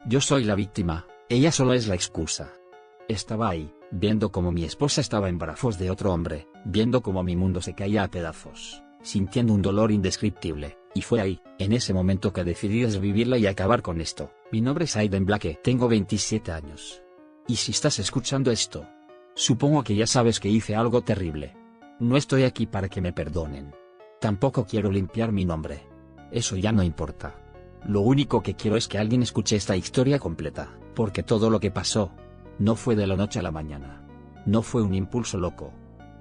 Yo soy la víctima, ella solo es la excusa. Estaba ahí, viendo cómo mi esposa estaba en brazos de otro hombre, viendo cómo mi mundo se caía a pedazos, sintiendo un dolor indescriptible, y fue ahí, en ese momento que decidí desvivirla y acabar con esto. Mi nombre es Aiden Blake, tengo 27 años. Y si estás escuchando esto, supongo que ya sabes que hice algo terrible. No estoy aquí para que me perdonen. Tampoco quiero limpiar mi nombre. Eso ya no importa. Lo único que quiero es que alguien escuche esta historia completa, porque todo lo que pasó no fue de la noche a la mañana. No fue un impulso loco.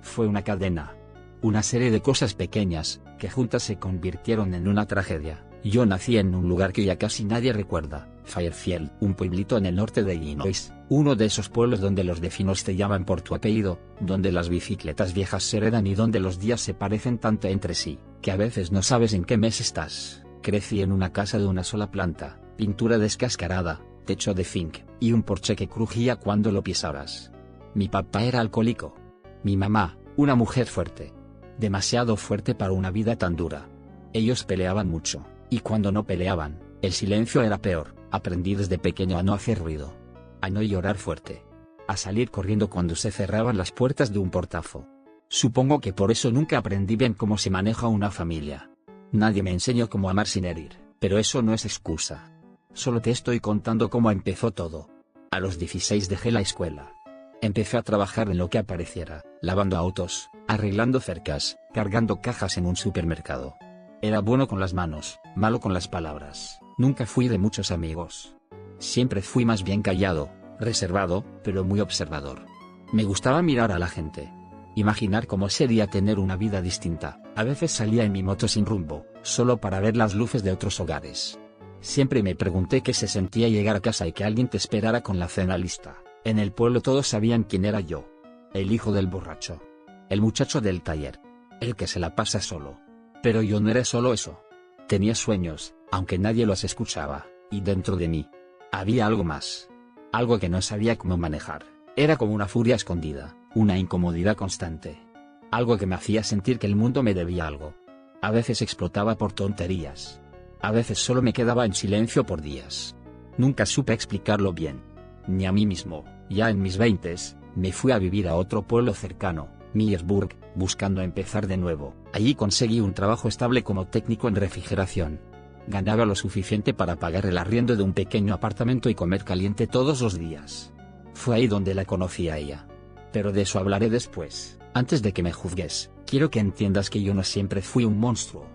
Fue una cadena. Una serie de cosas pequeñas, que juntas se convirtieron en una tragedia. Yo nací en un lugar que ya casi nadie recuerda, Fairfield, un pueblito en el norte de Illinois, uno de esos pueblos donde los vecinos te llaman por tu apellido, donde las bicicletas viejas se heredan y donde los días se parecen tanto entre sí, que a veces no sabes en qué mes estás. Crecí en una casa de una sola planta, pintura descascarada, techo de zinc, y un porche que crujía cuando lo pisabas. Mi papá era alcohólico. Mi mamá, una mujer fuerte. Demasiado fuerte para una vida tan dura. Ellos peleaban mucho, y cuando no peleaban, el silencio era peor. Aprendí desde pequeño a no hacer ruido. A no llorar fuerte. A salir corriendo cuando se cerraban las puertas de un portazo. Supongo que por eso nunca aprendí bien cómo se maneja una familia. Nadie me enseñó cómo amar sin herir, pero eso no es excusa. Solo te estoy contando cómo empezó todo. A los 16 dejé la escuela. Empecé a trabajar en lo que apareciera, lavando autos, arreglando cercas, cargando cajas en un supermercado. Era bueno con las manos, malo con las palabras. Nunca fui de muchos amigos. Siempre fui más bien callado, reservado, pero muy observador. Me gustaba mirar a la gente. Imaginar cómo sería tener una vida distinta. A veces salía en mi moto sin rumbo, solo para ver las luces de otros hogares. Siempre me pregunté qué se sentía llegar a casa y que alguien te esperara con la cena lista. En el pueblo todos sabían quién era yo. El hijo del borracho. El muchacho del taller. El que se la pasa solo. Pero yo no era solo eso. Tenía sueños, aunque nadie los escuchaba, y dentro de mí había algo más. Algo que no sabía cómo manejar. Era como una furia escondida, una incomodidad constante. Algo que me hacía sentir que el mundo me debía algo. A veces explotaba por tonterías. A veces solo me quedaba en silencio por días. Nunca supe explicarlo bien. Ni a mí mismo. Ya en mis 20s, me fui a vivir a otro pueblo cercano, Millersburg, buscando empezar de nuevo. Allí conseguí un trabajo estable como técnico en refrigeración. Ganaba lo suficiente para pagar el arriendo de un pequeño apartamento y comer caliente todos los días. Fue ahí donde la conocí a ella. Pero de eso hablaré después. Antes de que me juzgues, quiero que entiendas que yo no siempre fui un monstruo.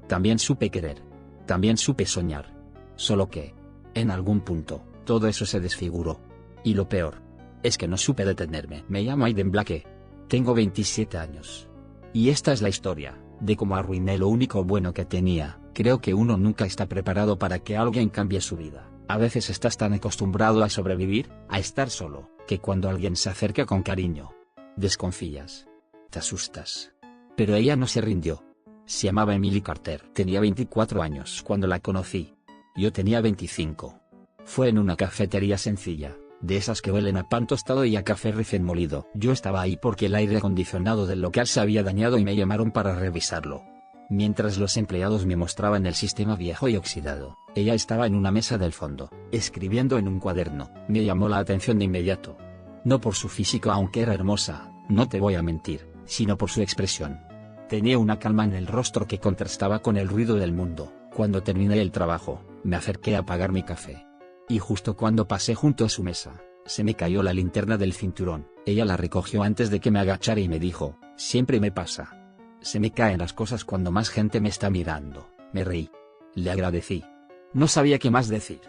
También supe querer. También supe soñar. Solo que, en algún punto, todo eso se desfiguró. Y lo peor, es que no supe detenerme. Me llamo Aiden Blake. Tengo 27 años. Y esta es la historia, de cómo arruiné lo único bueno que tenía. Creo que uno nunca está preparado para que alguien cambie su vida. A veces estás tan acostumbrado a sobrevivir, a estar solo, que cuando alguien se acerca con cariño, desconfías. Te asustas. Pero ella no se rindió. Se llamaba Emily Carter. Tenía 24 años cuando la conocí. Yo tenía 25. Fue en una cafetería sencilla, de esas que huelen a pan tostado y a café recién molido. Yo estaba ahí porque el aire acondicionado del local se había dañado y me llamaron para revisarlo. Mientras los empleados me mostraban el sistema viejo y oxidado, ella estaba en una mesa del fondo, escribiendo en un cuaderno. Me llamó la atención de inmediato. No por su físico, aunque era hermosa, no te voy a mentir, sino por su expresión. Tenía una calma en el rostro que contrastaba con el ruido del mundo. Cuando terminé el trabajo, me acerqué a pagar mi café. Y justo cuando pasé junto a su mesa, se me cayó la linterna del cinturón. Ella la recogió antes de que me agachara y me dijo: siempre me pasa. Se me caen las cosas cuando más gente me está mirando. Me reí. Le agradecí. No sabía qué más decir.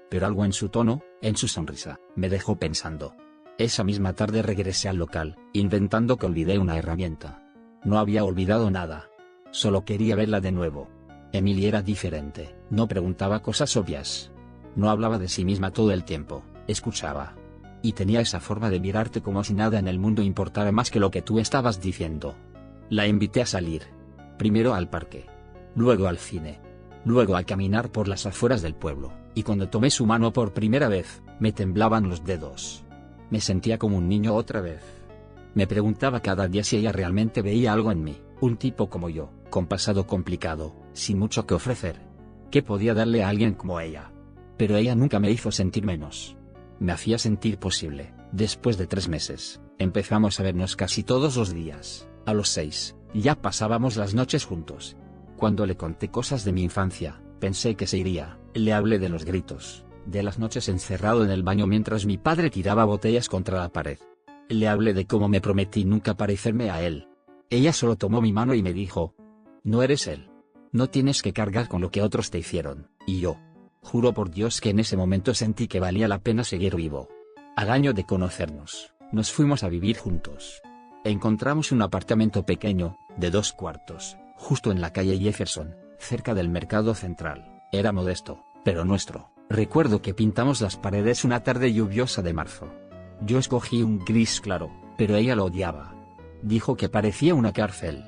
Pero algo en su tono, en su sonrisa, me dejó pensando. Esa misma tarde regresé al local, inventando que olvidé una herramienta. No había olvidado nada. Solo quería verla de nuevo. Emily era diferente. No preguntaba cosas obvias. No hablaba de sí misma todo el tiempo, escuchaba. Y tenía esa forma de mirarte como si nada en el mundo importara más que lo que tú estabas diciendo. La invité a salir. Primero al parque. Luego al cine. Luego a caminar por las afueras del pueblo, y cuando tomé su mano por primera vez, me temblaban los dedos. Me sentía como un niño otra vez. Me preguntaba cada día si ella realmente veía algo en mí, un tipo como yo, con pasado complicado, sin mucho que ofrecer. ¿Qué podía darle a alguien como ella? Pero ella nunca me hizo sentir menos. Me hacía sentir posible. Después de 3 meses, empezamos a vernos casi todos los días. A los 6, ya pasábamos las noches juntos. Cuando le conté cosas de mi infancia, pensé que se iría. Le hablé de los gritos, de las noches encerrado en el baño mientras mi padre tiraba botellas contra la pared. Le hablé de cómo me prometí nunca parecerme a él. Ella solo tomó mi mano y me dijo: no eres él. No tienes que cargar con lo que otros te hicieron. Y yo, juro por Dios que en ese momento sentí que valía la pena seguir vivo. Al año de conocernos, nos fuimos a vivir juntos. Encontramos un apartamento pequeño, de 2 cuartos, justo en la calle Jefferson, cerca del mercado central. Era modesto, pero nuestro. Recuerdo que pintamos las paredes una tarde lluviosa de marzo. Yo escogí un gris claro, pero ella lo odiaba. Dijo que parecía una cárcel.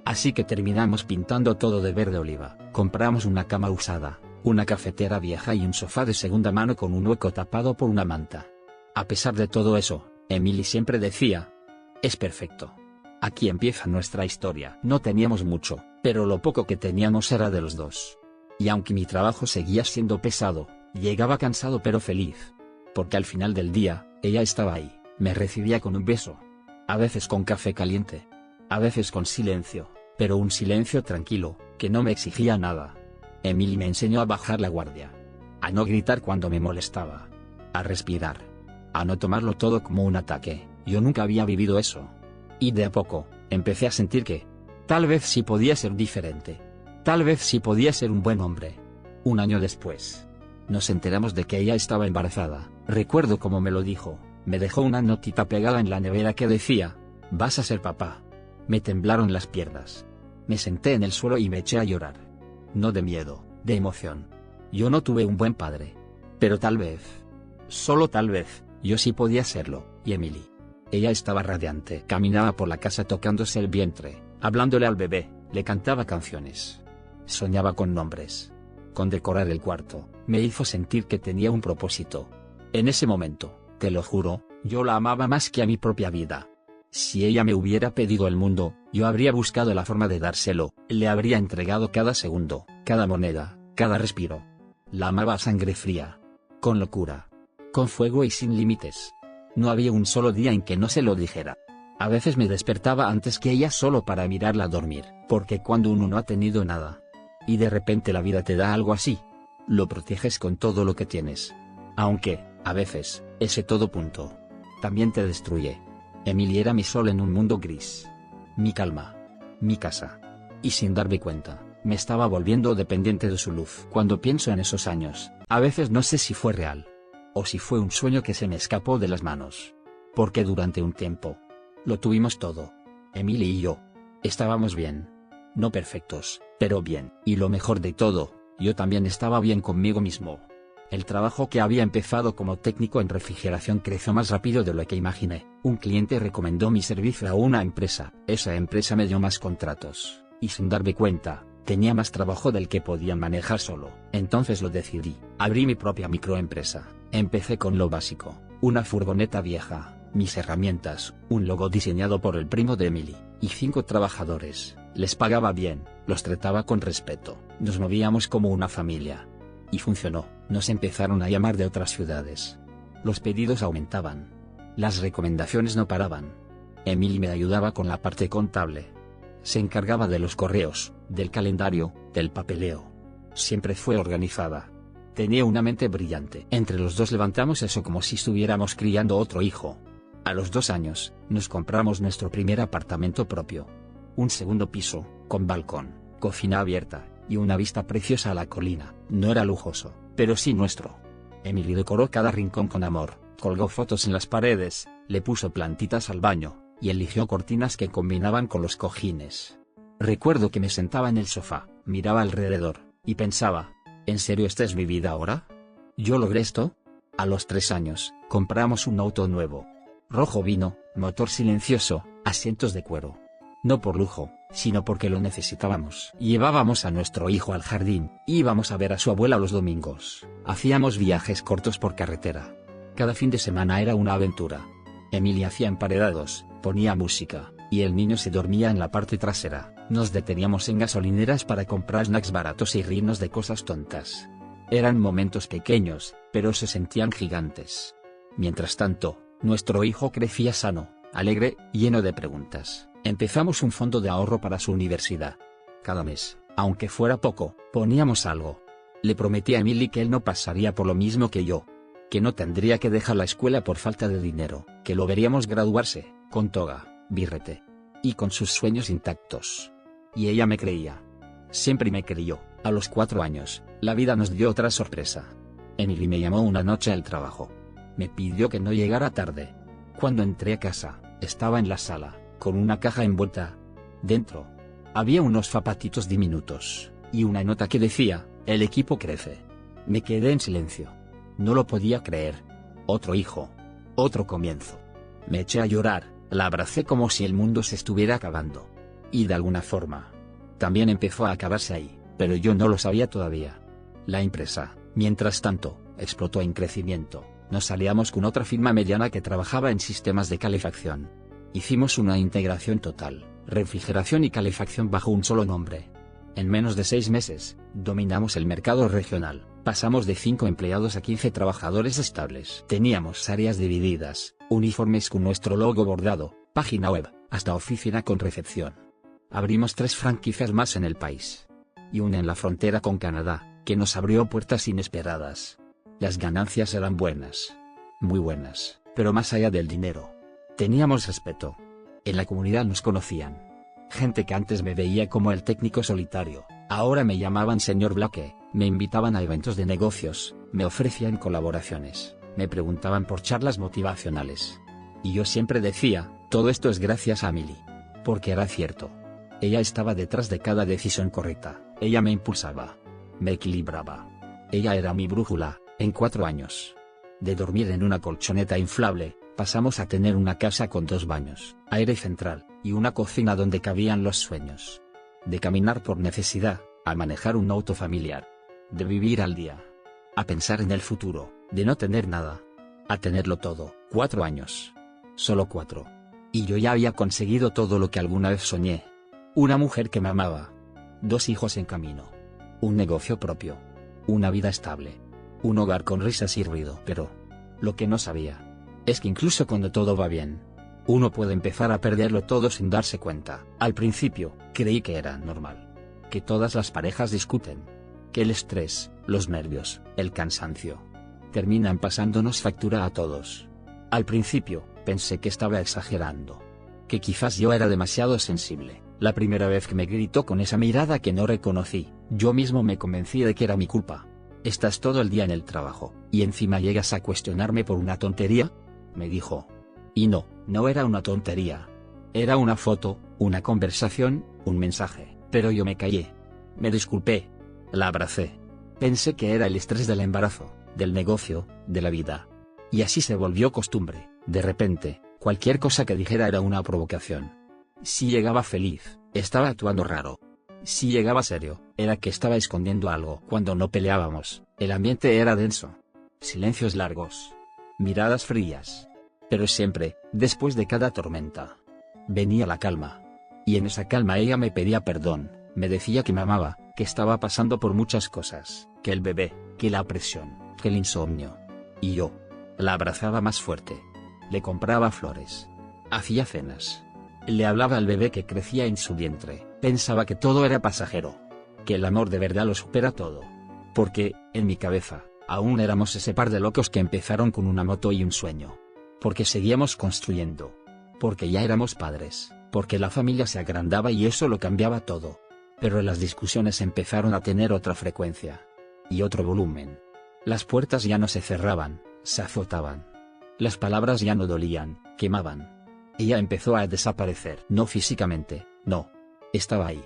Así que terminamos pintando todo de verde oliva. Compramos una cama usada, una cafetera vieja y un sofá de segunda mano con un hueco tapado por una manta. A pesar de todo eso, Emily siempre decía: es perfecto. Aquí empieza nuestra historia. No teníamos mucho, pero lo poco que teníamos era de los dos. Y aunque mi trabajo seguía siendo pesado, llegaba cansado pero feliz. Porque al final del día, ella estaba ahí, me recibía con un beso. A veces con café caliente. A veces con silencio, pero un silencio tranquilo, que no me exigía nada. Emily me enseñó a bajar la guardia. A no gritar cuando me molestaba. A respirar. A no tomarlo todo como un ataque. Yo nunca había vivido eso. Y de a poco, empecé a sentir que, tal vez sí podía ser diferente. Tal vez sí podía ser un buen hombre. Un año después, nos enteramos de que ella estaba embarazada. Recuerdo cómo me lo dijo. Me dejó una notita pegada en la nevera que decía: vas a ser papá. Me temblaron las piernas. Me senté en el suelo y me eché a llorar. No de miedo, de emoción. Yo no tuve un buen padre. Pero tal vez, solo tal vez, yo sí podía serlo. Y Emily. Ella estaba radiante. Caminaba por la casa tocándose el vientre, hablándole al bebé, le cantaba canciones. Soñaba con nombres. Con decorar el cuarto. Me hizo sentir que tenía un propósito. En ese momento, te lo juro, yo la amaba más que a mi propia vida. Si ella me hubiera pedido el mundo, yo habría buscado la forma de dárselo, le habría entregado cada segundo, cada moneda, cada respiro. La amaba a sangre fría. Con locura. Con fuego y sin límites. No había un solo día en que no se lo dijera. A veces me despertaba antes que ella solo para mirarla dormir, porque cuando uno no ha tenido nada, y de repente la vida te da algo así, lo proteges con todo lo que tienes. Aunque, a veces, ese todo punto, también te destruye. Emily era mi sol en un mundo gris. Mi calma. Mi casa. Y sin darme cuenta, me estaba volviendo dependiente de su luz. Cuando pienso en esos años, a veces no sé si fue real. O si fue un sueño que se me escapó de las manos. Porque durante un tiempo, lo tuvimos todo. Emily y yo. Estábamos bien. No perfectos, pero bien. Y lo mejor de todo, yo también estaba bien conmigo mismo. El trabajo que había empezado como técnico en refrigeración creció más rápido de lo que imaginé. Un cliente recomendó mi servicio a una empresa. Esa empresa me dio más contratos. Y sin darme cuenta, tenía más trabajo del que podía manejar solo. Entonces lo decidí. Abrí mi propia microempresa. Empecé con lo básico. Una furgoneta vieja, mis herramientas, un logo diseñado por el primo de Emily, y 5 trabajadores. Les pagaba bien, los trataba con respeto. Nos movíamos como una familia. Y funcionó. Nos empezaron a llamar de otras ciudades. Los pedidos aumentaban. Las recomendaciones no paraban. Emily me ayudaba con la parte contable. Se encargaba de los correos, del calendario, del papeleo. Siempre fue organizada. Tenía una mente brillante. Entre los dos levantamos eso como si estuviéramos criando otro hijo. A los 2 años, nos compramos nuestro primer apartamento propio. Un segundo piso, con balcón, cocina abierta, y una vista preciosa a la colina. No era lujoso, pero sí nuestro. Emily decoró cada rincón con amor, colgó fotos en las paredes, le puso plantitas al baño, y eligió cortinas que combinaban con los cojines. Recuerdo que me sentaba en el sofá, miraba alrededor, y pensaba: ¿en serio esta es mi vida ahora? ¿Yo logré esto? A los 3 años, compramos un auto nuevo. Rojo vino, motor silencioso, asientos de cuero. No por lujo, sino porque lo necesitábamos. Llevábamos a nuestro hijo al jardín, íbamos a ver a su abuela los domingos, hacíamos viajes cortos por carretera. Cada fin de semana era una aventura. Emily hacía emparedados, ponía música, y el niño se dormía en la parte trasera. Nos deteníamos en gasolineras para comprar snacks baratos y reírnos de cosas tontas. Eran momentos pequeños, pero se sentían gigantes. Mientras tanto, nuestro hijo crecía sano, alegre, lleno de preguntas. Empezamos un fondo de ahorro para su universidad. Cada mes, aunque fuera poco, poníamos algo. Le prometí a Emily que él no pasaría por lo mismo que yo. Que no tendría que dejar la escuela por falta de dinero, que lo veríamos graduarse, con toga, birrete. Y con sus sueños intactos. Y ella me creía. Siempre me creyó. A los 4 años, la vida nos dio otra sorpresa. Emily me llamó una noche al trabajo. Me pidió que no llegara tarde. Cuando entré a casa, estaba en la sala, con una caja envuelta. Dentro, había unos zapatitos diminutos, y una nota que decía, el equipo crece. Me quedé en silencio. No lo podía creer. Otro hijo. Otro comienzo. Me eché a llorar, la abracé como si el mundo se estuviera acabando. Y de alguna forma, también empezó a acabarse ahí. Pero yo no lo sabía todavía. La empresa, mientras tanto, explotó en crecimiento. Nos aliamos con otra firma mediana que trabajaba en sistemas de calefacción. Hicimos una integración total, refrigeración y calefacción bajo un solo nombre. En menos de 6 meses, dominamos el mercado regional. Pasamos de 5 empleados a 15 trabajadores estables. Teníamos áreas divididas, uniformes con nuestro logo bordado, página web, hasta oficina con recepción. Abrimos 3 franquicias más en el país. Y una en la frontera con Canadá, que nos abrió puertas inesperadas. Las ganancias eran buenas. Muy buenas, pero más allá del dinero. Teníamos respeto. En la comunidad nos conocían. Gente que antes me veía como el técnico solitario, ahora me llamaban señor Blake, me invitaban a eventos de negocios, me ofrecían colaboraciones, me preguntaban por charlas motivacionales. Y yo siempre decía, todo esto es gracias a Emily. Porque era cierto. Ella estaba detrás de cada decisión correcta. Ella me impulsaba. Me equilibraba. Ella era mi brújula. En 4 años. De dormir en una colchoneta inflable, pasamos a tener una casa con 2 baños, aire central, y una cocina donde cabían los sueños. De caminar por necesidad, a manejar un auto familiar. De vivir al día. A pensar en el futuro, de no tener nada. A tenerlo todo. 4 años. Solo 4. Y yo ya había conseguido todo lo que alguna vez soñé. Una mujer que me amaba. 2 hijos en camino. Un negocio propio. Una vida estable. Un hogar con risas y ruido. Pero, lo que no sabía, es que incluso cuando todo va bien, uno puede empezar a perderlo todo sin darse cuenta. Al principio, creí que era normal. Que todas las parejas discuten. Que el estrés, los nervios, el cansancio, terminan pasándonos factura a todos. Al principio, pensé que estaba exagerando. Que quizás yo era demasiado sensible. La primera vez que me gritó con esa mirada que no reconocí, yo mismo me convencí de que era mi culpa. ¿Estás todo el día en el trabajo, y encima llegas a cuestionarme por una tontería?, me dijo. Y no, no era una tontería. Era una foto, una conversación, un mensaje, pero yo me callé. Me disculpé. La abracé. Pensé que era el estrés del embarazo, del negocio, de la vida. Y así se volvió costumbre. De repente, cualquier cosa que dijera era una provocación. Si llegaba feliz, estaba actuando raro. Si llegaba serio, era que estaba escondiendo algo. Cuando no peleábamos, el ambiente era denso. Silencios largos. Miradas frías. Pero siempre, después de cada tormenta, venía la calma. Y en esa calma ella me pedía perdón, me decía que me amaba, que estaba pasando por muchas cosas, que el bebé, que la presión, que el insomnio. Y yo, la abrazaba más fuerte. Le compraba flores. Hacía cenas. Le hablaba al bebé que crecía en su vientre. Pensaba que todo era pasajero. Que el amor de verdad lo supera todo. Porque, en mi cabeza, aún éramos ese par de locos que empezaron con una moto y un sueño. Porque seguíamos construyendo. Porque ya éramos padres. Porque la familia se agrandaba y eso lo cambiaba todo. Pero las discusiones empezaron a tener otra frecuencia. Y otro volumen. Las puertas ya no se cerraban, se azotaban. Las palabras ya no dolían, quemaban. Ella empezó a desaparecer. No físicamente, no. Estaba ahí.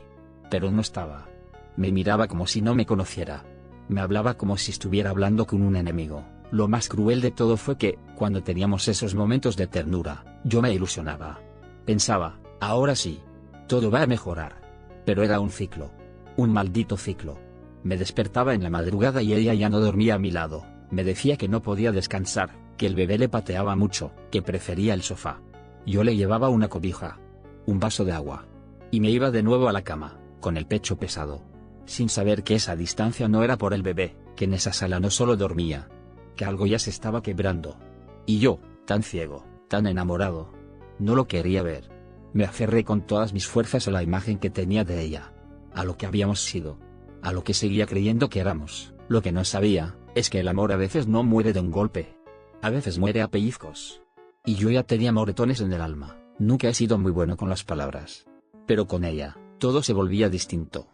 Pero no estaba. Me miraba como si no me conociera. Me hablaba como si estuviera hablando con un enemigo. Lo más cruel de todo fue que, cuando teníamos esos momentos de ternura, yo me ilusionaba. Pensaba, ahora sí. Todo va a mejorar. Pero era un ciclo. Un maldito ciclo. Me despertaba en la madrugada y ella ya no dormía a mi lado. Me decía que no podía descansar, que el bebé le pateaba mucho, que prefería el sofá. Yo le llevaba una cobija. Un vaso de agua. Y me iba de nuevo a la cama, con el pecho pesado. Sin saber que esa distancia no era por el bebé, que en esa sala no solo dormía, que algo ya se estaba quebrando. Y yo, tan ciego, tan enamorado, no lo quería ver. Me aferré con todas mis fuerzas a la imagen que tenía de ella, a lo que habíamos sido, a lo que seguía creyendo que éramos. Lo que no sabía, es que el amor a veces no muere de un golpe. A veces muere a pellizcos. Y yo ya tenía moretones en el alma. Nunca he sido muy bueno con las palabras. Pero con ella, todo se volvía distinto.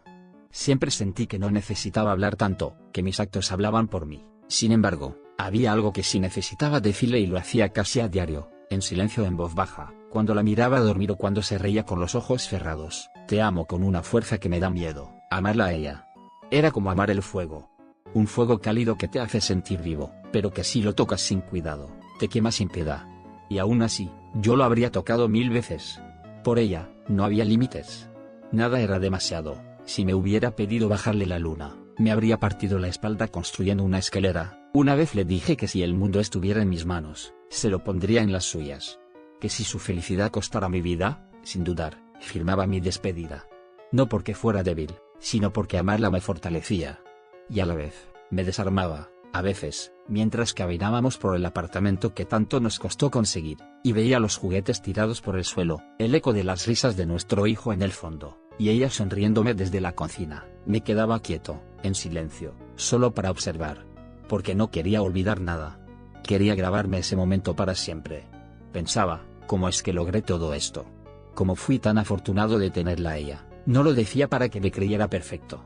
Siempre sentí que no necesitaba hablar tanto, que mis actos hablaban por mí. Sin embargo, había algo que sí necesitaba decirle y lo hacía casi a diario, en silencio, en voz baja, cuando la miraba dormir o cuando se reía con los ojos cerrados. Te amo con una fuerza que me da miedo. Amarla a ella era como amar el fuego. Un fuego cálido que te hace sentir vivo, pero que si lo tocas sin cuidado, te quema sin piedad. Y aún así, yo lo habría tocado 1000 veces. Por ella, no había límites. Nada era demasiado. Si me hubiera pedido bajarle la luna, me habría partido la espalda construyendo una escalera. Una vez le dije que si el mundo estuviera en mis manos, se lo pondría en las suyas. Que si su felicidad costara mi vida, sin dudar, firmaba mi despedida. No porque fuera débil, sino porque amarla me fortalecía. Y a la vez, me desarmaba, a veces, mientras caminábamos por el apartamento que tanto nos costó conseguir, y veía los juguetes tirados por el suelo, el eco de las risas de nuestro hijo en el fondo, y ella sonriéndome desde la cocina. Me quedaba quieto, en silencio, solo para observar. Porque no quería olvidar nada. Quería grabarme ese momento para siempre. Pensaba, ¿cómo es que logré todo esto? ¿Cómo fui tan afortunado de tenerla a ella? No lo decía para que me creyera perfecto.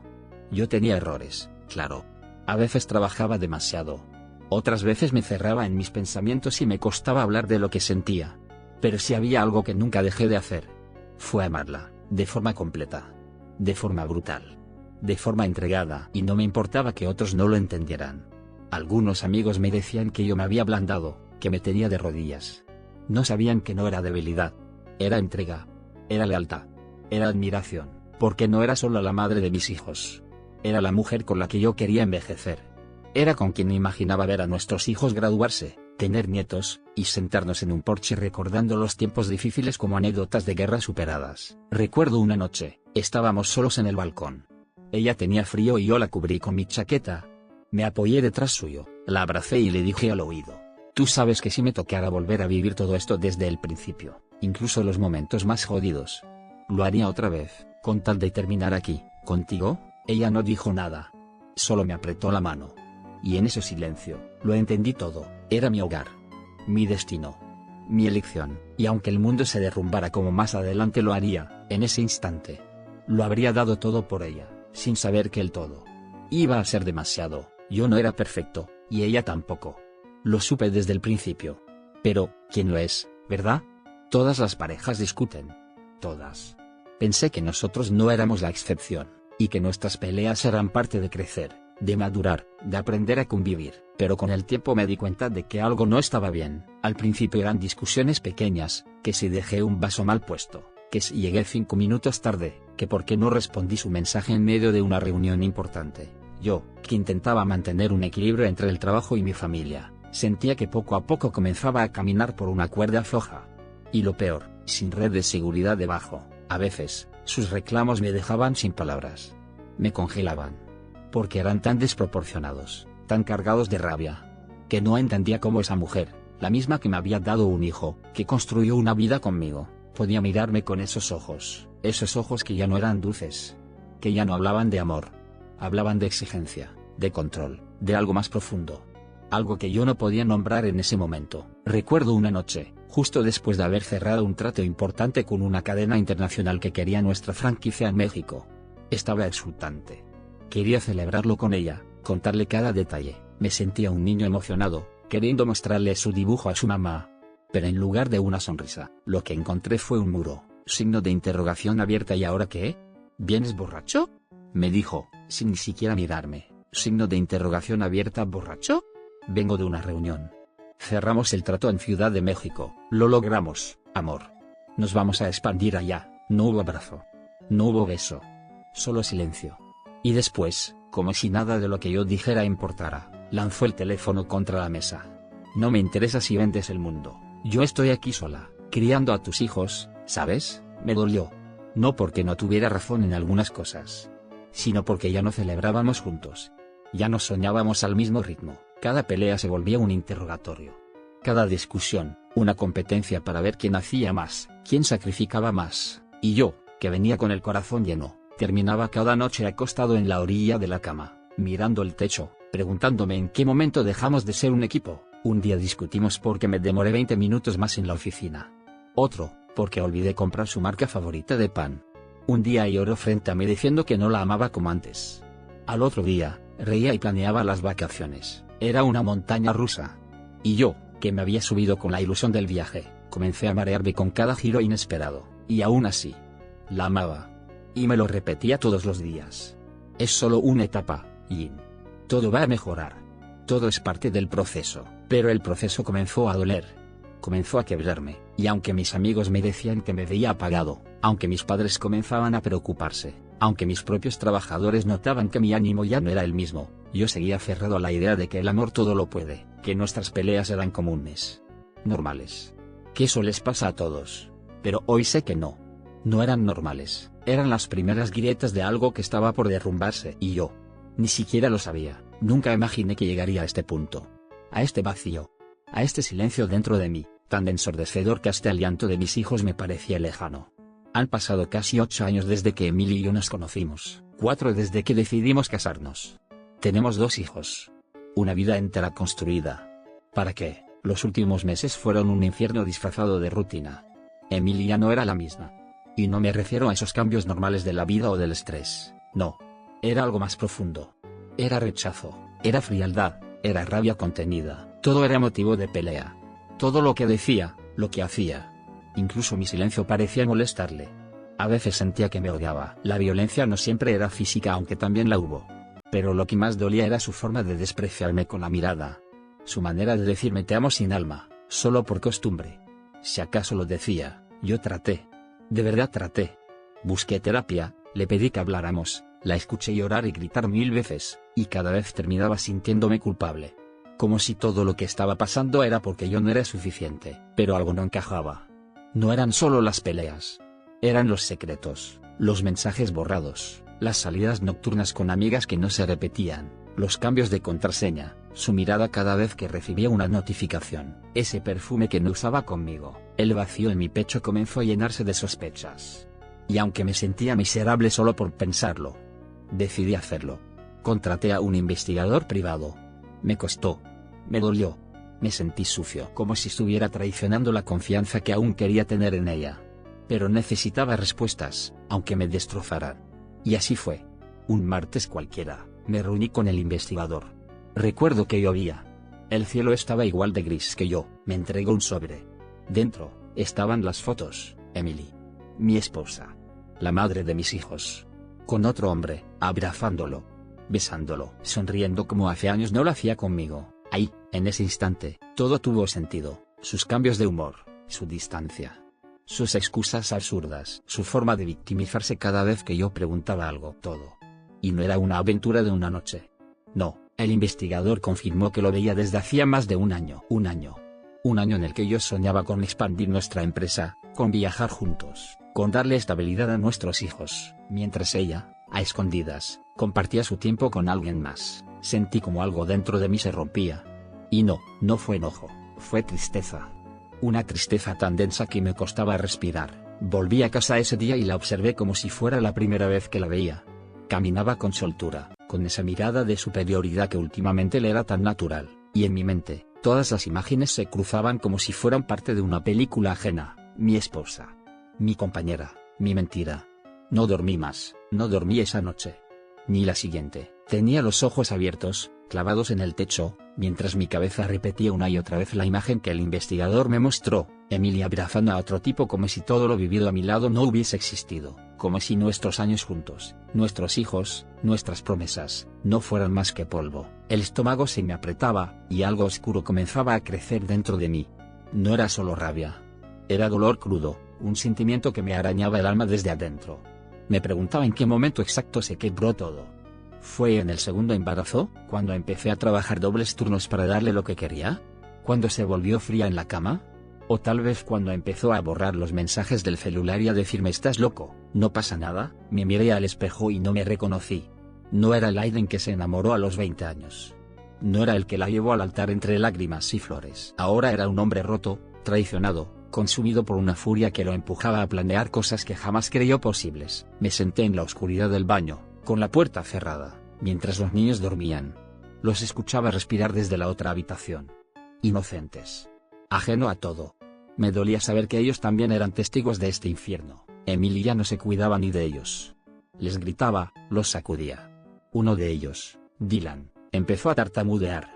Yo tenía errores, claro. A veces trabajaba demasiado. Otras veces me cerraba en mis pensamientos y me costaba hablar de lo que sentía. Pero si había algo que nunca dejé de hacer, fue amarla, de forma completa. De forma brutal. De forma entregada. Y no me importaba que otros no lo entendieran. Algunos amigos me decían que yo me había ablandado, que me tenía de rodillas. No sabían que no era debilidad. Era entrega. Era lealtad. Era admiración, porque no era solo la madre de mis hijos. Era la mujer con la que yo quería envejecer. Era con quien imaginaba ver a nuestros hijos graduarse, tener nietos, y sentarnos en un porche recordando los tiempos difíciles como anécdotas de guerra superadas. Recuerdo una noche, estábamos solos en el balcón. Ella tenía frío y yo la cubrí con mi chaqueta. Me apoyé detrás suyo, la abracé y le dije al oído: tú sabes que si me tocara volver a vivir todo esto desde el principio, incluso los momentos más jodidos, lo haría otra vez, con tal de terminar aquí, contigo. Ella no dijo nada. Solo me apretó la mano. Y en ese silencio, lo entendí todo. Era mi hogar. Mi destino. Mi elección. Y aunque el mundo se derrumbara como más adelante lo haría, en ese instante, lo habría dado todo por ella, sin saber que el todo iba a ser demasiado. Yo no era perfecto, y ella tampoco. Lo supe desde el principio. Pero, ¿quién lo es, verdad? Todas las parejas discuten. Todas. Pensé que nosotros no éramos la excepción, y que nuestras peleas eran parte de crecer, de madurar, de aprender a convivir. Pero con el tiempo me di cuenta de que algo no estaba bien. Al principio eran discusiones pequeñas, que si dejé un vaso mal puesto, que si llegué 5 minutos tarde, que por qué no respondí su mensaje en medio de una reunión importante. Yo, que intentaba mantener un equilibrio entre el trabajo y mi familia, sentía que poco a poco comenzaba a caminar por una cuerda floja. Y lo peor, sin red de seguridad debajo. A veces, sus reclamos me dejaban sin palabras. Me congelaban. Porque eran tan desproporcionados, tan cargados de rabia, que no entendía cómo esa mujer, la misma que me había dado un hijo, que construyó una vida conmigo, podía mirarme con esos ojos que ya no eran dulces, que ya no hablaban de amor, hablaban de exigencia, de control, de algo más profundo. Algo que yo no podía nombrar en ese momento. Recuerdo una noche, justo después de haber cerrado un trato importante con una cadena internacional que quería nuestra franquicia en México. Estaba exultante. Quería celebrarlo con ella, contarle cada detalle. Me sentía un niño emocionado, queriendo mostrarle su dibujo a su mamá. Pero en lugar de una sonrisa, lo que encontré fue un muro, signo de interrogación abierta. ¿Y ahora qué? ¿Vienes borracho?, me dijo, sin ni siquiera mirarme. Signo de interrogación abierta. ¿Borracho? Vengo de una reunión. Cerramos el trato en Ciudad de México. Lo logramos, amor. Nos vamos a expandir allá. No hubo abrazo. No hubo beso. Solo silencio. Y después, como si nada de lo que yo dijera importara, lanzó el teléfono contra la mesa. No me interesa si vendes el mundo. Yo estoy aquí sola, criando a tus hijos, ¿sabes? Me dolió. No porque no tuviera razón en algunas cosas, sino porque ya no celebrábamos juntos. Ya no soñábamos al mismo ritmo, cada pelea se volvía un interrogatorio. Cada discusión, una competencia para ver quién hacía más, quién sacrificaba más, y yo, que venía con el corazón lleno, terminaba cada noche acostado en la orilla de la cama, mirando el techo, preguntándome en qué momento dejamos de ser un equipo. Un día discutimos porque me demoré 20 minutos más en la oficina. Otro, porque olvidé comprar su marca favorita de pan. Un día lloró frente a mí diciendo que no la amaba como antes. Al otro día, reía y planeaba las vacaciones. Era una montaña rusa. Y yo, que me había subido con la ilusión del viaje, comencé a marearme con cada giro inesperado, y aún así, la amaba. Y me lo repetía todos los días. Es solo una etapa, Jin. Todo va a mejorar. Todo es parte del proceso, pero el proceso comenzó a doler. Comenzó a quebrarme, y aunque mis amigos me decían que me veía apagado, aunque mis padres comenzaban a preocuparse, aunque mis propios trabajadores notaban que mi ánimo ya no era el mismo, yo seguía aferrado a la idea de que el amor todo lo puede, que nuestras peleas eran comunes, normales, que eso les pasa a todos. Pero hoy sé que no. No eran normales, eran las primeras grietas de algo que estaba por derrumbarse, y yo ni siquiera lo sabía. Nunca imaginé que llegaría a este punto, a este vacío, a este silencio dentro de mí, tan ensordecedor que hasta el llanto de mis hijos me parecía lejano. Han pasado casi 8 años desde que Emily y yo nos conocimos, 4 desde que decidimos casarnos. Tenemos 2 hijos. Una vida entera construida. ¿Para qué? Los últimos meses fueron un infierno disfrazado de rutina. Emily ya no era la misma. Y no me refiero a esos cambios normales de la vida o del estrés, no. Era algo más profundo. Era rechazo, era frialdad, era rabia contenida, todo era motivo de pelea. Todo lo que decía, lo que hacía. Incluso mi silencio parecía molestarle. A veces sentía que me odiaba. La violencia no siempre era física, aunque también la hubo. Pero lo que más dolía era su forma de despreciarme con la mirada. Su manera de decirme te amo sin alma, solo por costumbre. Si acaso lo decía, yo traté. De verdad traté. Busqué terapia, le pedí que habláramos. La escuché llorar y gritar 1000 veces, y cada vez terminaba sintiéndome culpable. Como si todo lo que estaba pasando era porque yo no era suficiente, pero algo no encajaba. No eran solo las peleas. Eran los secretos, los mensajes borrados, las salidas nocturnas con amigas que no se repetían, los cambios de contraseña, su mirada cada vez que recibía una notificación, ese perfume que no usaba conmigo. El vacío en mi pecho comenzó a llenarse de sospechas. Y aunque me sentía miserable solo por pensarlo, decidí hacerlo. Contraté a un investigador privado. Me costó. Me dolió. Me sentí sucio, como si estuviera traicionando la confianza que aún quería tener en ella. Pero necesitaba respuestas, aunque me destrozaran. Y así fue. Un martes cualquiera, me reuní con el investigador. Recuerdo que llovía. El cielo estaba igual de gris que yo. Me entregó un sobre. Dentro, estaban las fotos, Emily, mi esposa, la madre de mis hijos, con otro hombre, abrazándolo, besándolo, sonriendo como hace años no lo hacía conmigo. Ahí, en ese instante, todo tuvo sentido, sus cambios de humor, su distancia, sus excusas absurdas, su forma de victimizarse cada vez que yo preguntaba algo, todo. Y no era una aventura de una noche. No, el investigador confirmó que lo veía desde hacía más de un año. Un año en el que yo soñaba con expandir nuestra empresa, con viajar juntos, con darle estabilidad a nuestros hijos, mientras ella, a escondidas, compartía su tiempo con alguien más. Sentí como algo dentro de mí se rompía. Y no fue enojo, fue tristeza. Una tristeza tan densa que me costaba respirar. Volví a casa ese día y la observé como si fuera la primera vez que la veía. Caminaba con soltura, con esa mirada de superioridad que últimamente le era tan natural, y en mi mente, todas las imágenes se cruzaban como si fueran parte de una película ajena. Mi esposa, mi compañera, mi mentira. No dormí más, no dormí esa noche. Ni la siguiente. Tenía los ojos abiertos, clavados en el techo, mientras mi cabeza repetía una y otra vez la imagen que el investigador me mostró, Emily abrazando a otro tipo como si todo lo vivido a mi lado no hubiese existido, como si nuestros años juntos, nuestros hijos, nuestras promesas, no fueran más que polvo. El estómago se me apretaba, y algo oscuro comenzaba a crecer dentro de mí. No era solo rabia. Era dolor crudo, un sentimiento que me arañaba el alma desde adentro. Me preguntaba en qué momento exacto se quebró todo. ¿Fue en el segundo embarazo, cuando empecé a trabajar dobles turnos para darle lo que quería? ¿Cuando se volvió fría en la cama? ¿O tal vez cuando empezó a borrar los mensajes del celular y a decirme estás loco, no pasa nada? Me miré al espejo y no me reconocí. No era el Aiden que se enamoró a los 20 años. No era el que la llevó al altar entre lágrimas y flores. Ahora era un hombre roto, traicionado, consumido por una furia que lo empujaba a planear cosas que jamás creyó posibles. Me senté en la oscuridad del baño, con la puerta cerrada, mientras los niños dormían. Los escuchaba respirar desde la otra habitación. Inocentes. Ajeno a todo. Me dolía saber que ellos también eran testigos de este infierno. Emily ya no se cuidaba ni de ellos. Les gritaba, los sacudía. Uno de ellos, Dylan, empezó a tartamudear.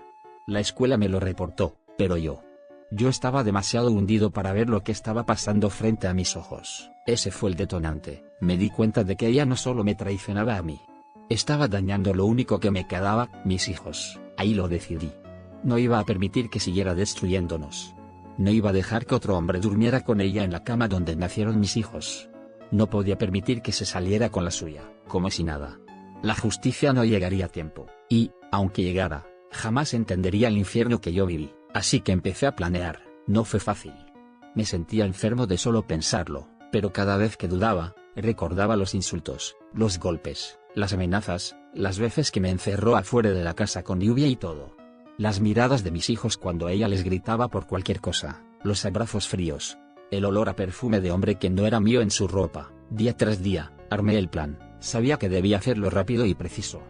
La escuela me lo reportó, pero yo estaba demasiado hundido para ver lo que estaba pasando frente a mis ojos. Ese fue el detonante. Me di cuenta de que ella no solo me traicionaba a mí. Estaba dañando lo único que me quedaba, mis hijos. Ahí lo decidí. No iba a permitir que siguiera destruyéndonos. No iba a dejar que otro hombre durmiera con ella en la cama donde nacieron mis hijos. No podía permitir que se saliera con la suya, como si nada. La justicia no llegaría a tiempo, y, aunque llegara, jamás entendería el infierno que yo viví. Así que empecé a planear. No fue fácil. Me sentía enfermo de solo pensarlo, pero cada vez que dudaba, recordaba los insultos, los golpes, las amenazas, las veces que me encerró afuera de la casa con lluvia y todo. Las miradas de mis hijos cuando ella les gritaba por cualquier cosa, los abrazos fríos, el olor a perfume de hombre que no era mío en su ropa. Día tras día, armé el plan. Sabía que debía hacerlo rápido y preciso.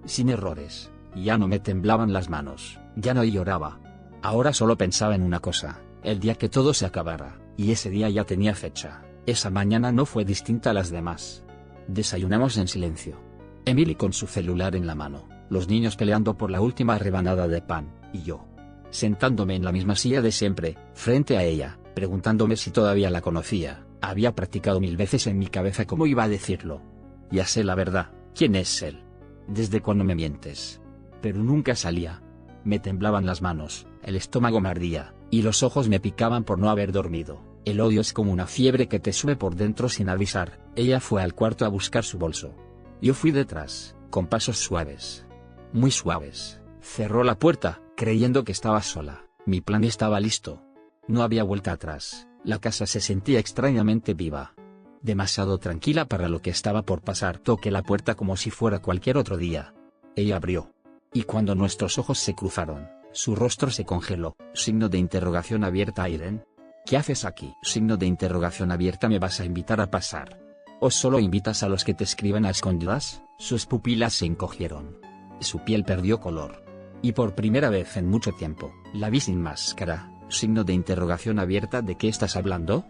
Sin errores. Ya no me temblaban las manos, ya no lloraba. Ahora solo pensaba en una cosa, el día que todo se acabara, y ese día ya tenía fecha. Esa mañana no fue distinta a las demás. Desayunamos en silencio. Emily con su celular en la mano, los niños peleando por la última rebanada de pan, y yo, sentándome en la misma silla de siempre, frente a ella, preguntándome si todavía la conocía. Había practicado 1000 veces en mi cabeza cómo iba a decirlo. Ya sé la verdad, ¿quién es él? ¿Desde cuándo me mientes? Pero nunca salía. Me temblaban las manos, el estómago me ardía, y los ojos me picaban por no haber dormido. El odio es como una fiebre que te sube por dentro sin avisar. Ella fue al cuarto a buscar su bolso. Yo fui detrás, con pasos suaves. Muy suaves. Cerró la puerta, creyendo que estaba sola. Mi plan estaba listo. No había vuelta atrás. La casa se sentía extrañamente viva. Demasiado tranquila para lo que estaba por pasar. Toqué la puerta como si fuera cualquier otro día. Ella abrió. Y cuando nuestros ojos se cruzaron, su rostro se congeló. Signo de interrogación abierta. Aiden, ¿qué haces aquí? Signo de interrogación abierta. ¿Me vas a invitar a pasar? ¿O solo invitas a los que te escriben a escondidas? Sus pupilas se encogieron. Su piel perdió color. Y por primera vez en mucho tiempo, la vi sin máscara. Signo de interrogación abierta. ¿De qué estás hablando?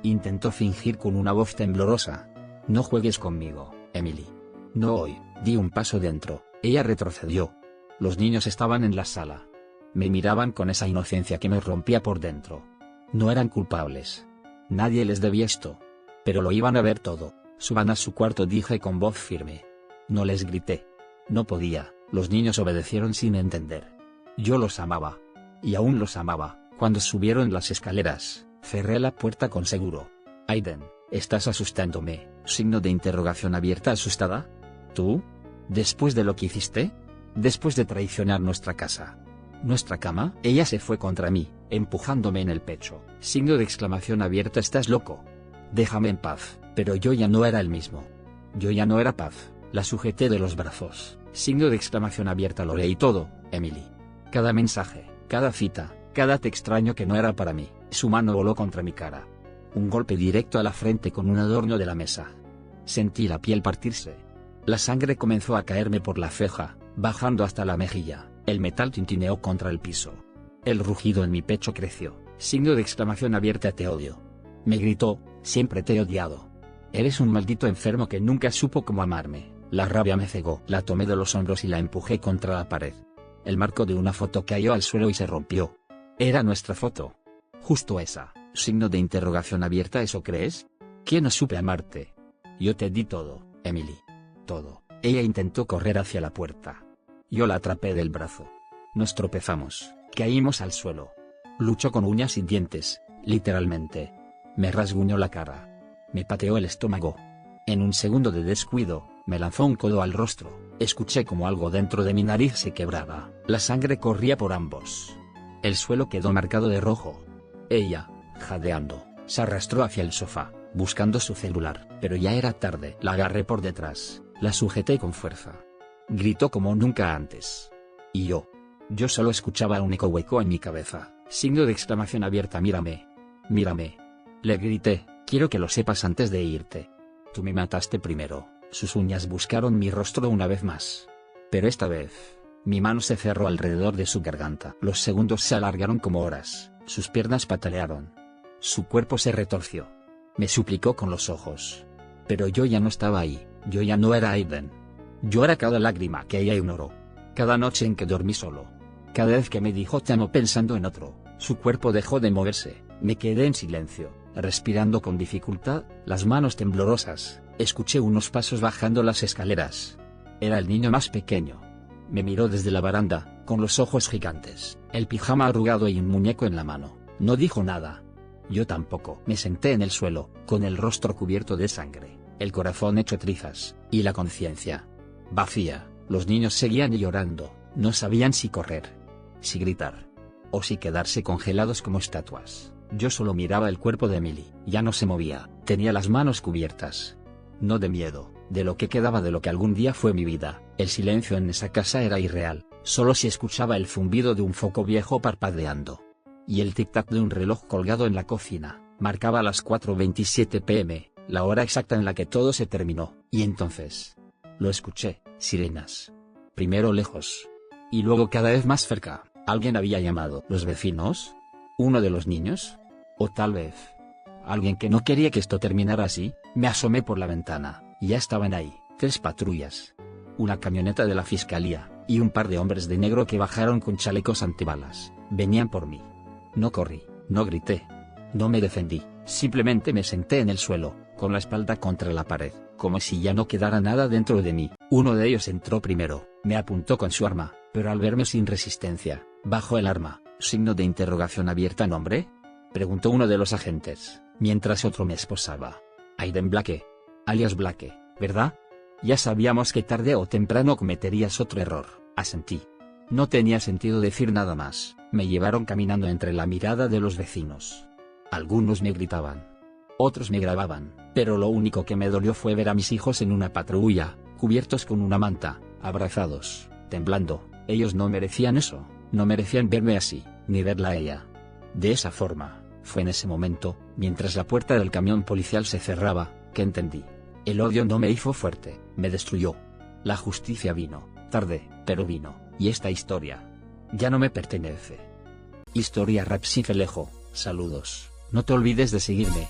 Intentó fingir con una voz temblorosa. No juegues conmigo, Emily. No hoy. Di un paso dentro. Ella retrocedió. Los niños estaban en la sala. Me miraban con esa inocencia que me rompía por dentro. No eran culpables. Nadie les debía esto. Pero lo iban a ver todo. Suban a su cuarto, dije con voz firme. No les grité. No podía. Los niños obedecieron sin entender. Yo los amaba. Y aún los amaba. Cuando subieron las escaleras, cerré la puerta con seguro. Aiden, estás asustándome. Signo de interrogación abierta. ¿Asustada? ¿Tú? ¿Después de lo que hiciste? Después de traicionar nuestra casa. ¿Nuestra cama? Ella se fue contra mí, empujándome en el pecho. Signo de exclamación abierta. ¿Estás loco? Déjame en paz. Pero yo ya no era el mismo. Yo ya no era paz. La sujeté de los brazos. Signo de exclamación abierta. Lo leí todo, Emily. Cada mensaje, cada cita, cada te extraño que no era para mí. Su mano voló contra mi cara. Un golpe directo a la frente con un adorno de la mesa. Sentí la piel partirse. La sangre comenzó a caerme por la ceja, bajando hasta la mejilla. El metal tintineó contra el piso. El rugido en mi pecho creció. Signo de exclamación abierta. Te odio. Me gritó, siempre te he odiado. Eres un maldito enfermo que nunca supo cómo amarme. La rabia me cegó. La tomé de los hombros y la empujé contra la pared. El marco de una foto cayó al suelo y se rompió. Era nuestra foto. Justo esa. Signo de interrogación abierta. ¿Eso crees? ¿Que no supe amarte? Yo te di todo, Emily. Todo. Ella intentó correr hacia la puerta. Yo la atrapé del brazo. Nos tropezamos, caímos al suelo. Luchó con uñas y dientes, literalmente. Me rasguñó la cara. Me pateó el estómago. En un segundo de descuido, me lanzó un codo al rostro. Escuché como algo dentro de mi nariz se quebraba. La sangre corría por ambos. El suelo quedó marcado de rojo. Ella, jadeando, se arrastró hacia el sofá, buscando su celular. Pero ya era tarde. La agarré por detrás. La sujeté con fuerza. Gritó como nunca antes. Y yo solo escuchaba un eco hueco en mi cabeza, signo de exclamación abierta. Mírame. Mírame. Le grité, quiero que lo sepas antes de irte. Tú me mataste primero. Sus uñas buscaron mi rostro una vez más. Pero esta vez, mi mano se cerró alrededor de su garganta. Los segundos se alargaron como horas, sus piernas patalearon. Su cuerpo se retorció. Me suplicó con los ojos. Pero yo ya no estaba ahí, yo ya no era Aiden. Yo era cada lágrima que ella ignoró. Cada noche en que dormí solo. Cada vez que me dijo te amo pensando en otro, su cuerpo dejó de moverse, me quedé en silencio, respirando con dificultad, las manos temblorosas, escuché unos pasos bajando las escaleras. Era el niño más pequeño. Me miró desde la baranda, con los ojos gigantes, el pijama arrugado y un muñeco en la mano. No dijo nada. Yo tampoco. Me senté en el suelo, con el rostro cubierto de sangre, el corazón hecho trizas, y la conciencia vacía. Los niños seguían llorando, no sabían si correr, si gritar, o si quedarse congelados como estatuas. Yo solo miraba el cuerpo de Emily, ya no se movía, tenía las manos cubiertas. No de miedo, de lo que quedaba de lo que algún día fue mi vida. El silencio en esa casa era irreal, solo se escuchaba el zumbido de un foco viejo parpadeando. Y el tic-tac de un reloj colgado en la cocina, marcaba las 4:27 p.m., la hora exacta en la que todo se terminó. Y entonces lo escuché, sirenas. Primero lejos. Y luego cada vez más cerca. ¿Alguien había llamado? ¿Los vecinos? ¿Uno de los niños? O tal vez alguien que no quería que esto terminara así. Me asomé por la ventana, y ya estaban ahí, 3 patrullas. Una camioneta de la fiscalía, y un par de hombres de negro que bajaron con chalecos antibalas. Venían por mí. No corrí, no grité. No me defendí, simplemente me senté en el suelo, con la espalda contra la pared, como si ya no quedara nada dentro de mí. Uno de ellos entró primero, me apuntó con su arma, pero al verme sin resistencia, bajó el arma. ¿Signo de interrogación abierta? ¿Nombre?, preguntó uno de los agentes, mientras otro me esposaba. Aiden Blake, alias Blake, ¿verdad? Ya sabíamos que tarde o temprano cometerías otro error, asentí. No tenía sentido decir nada más. Me llevaron caminando entre la mirada de los vecinos. Algunos me gritaban, otros me grababan, pero lo único que me dolió fue ver a mis hijos en una patrulla, cubiertos con una manta, abrazados, temblando. Ellos no merecían eso, no merecían verme así, ni verla a ella de esa forma. Fue en ese momento, mientras la puerta del camión policial se cerraba, que entendí. El odio no me hizo fuerte, me destruyó. La justicia vino, tarde, pero vino, y esta historia ya no me pertenece. Historia Rap sin Felejo, saludos. No te olvides de seguirme,